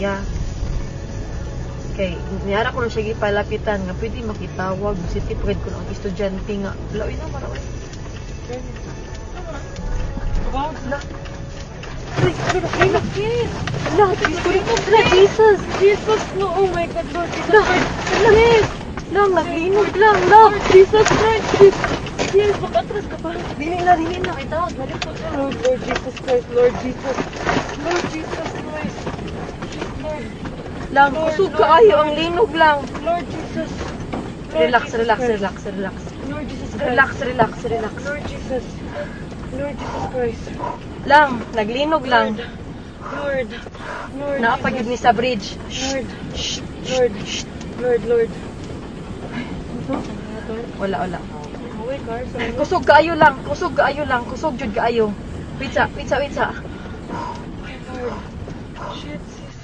Ya. Okay, niyara ko na siya gipalapitan nga pwede makitawag city pride ko ng estudyante nga. Lawin na marawin. La. Ay, look here. La, Jesus. Jesus, no. Oh my God, Lord Jesus Christ. Yes. Lang, naglinog lang. Lord Jesus Christ. Yes, makatras ka pa. Dili na, itawag. Lord Jesus Christ, Lord Jesus. Lord Jesus Christ. Lord. Lang, kusog kaayo ang linog lang. Lord Jesus. Relax. Lord Jesus Christ. Relax. Lord Jesus. Lord Jesus Christ. Lang, naglinog lang. Lord. Naapagid ni sa bridge. Lord. Wala. Kusog kaayo lang. Kusog jud kaayo. Pizza. Lord. Shit, sis.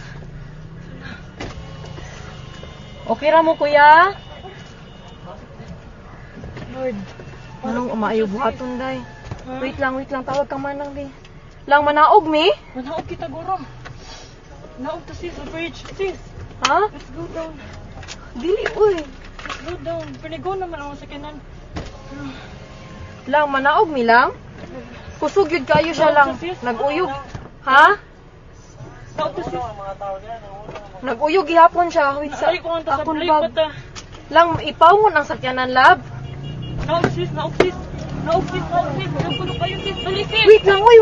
Okay ra mo, kuya? Lord. Anong umaayo buhaton, day? Wait lang. Tawag ka manang, day. Lang, manaog, mi? Manaog kita, guro. Naog to, sis, sa bridge. Sis, Ha? let's go down. Dili, uy. Let's go down. Panigo naman ako sa kanan. Lang, manaog, mi lang? Kusog yun kayo siya lang. Nag-uyog. Ha? Naog to, sis. Nag-uyog gihapon siya. Wait, sa Ay, kung ang akong tasabli bag. pa ta. Lang, ipawon ang sakyanan, lab. Naog, sis. Naog, sis. Naog, sis. Naog, sis. Naog, kayo, sis. Dali, sis. Wait lang, uy.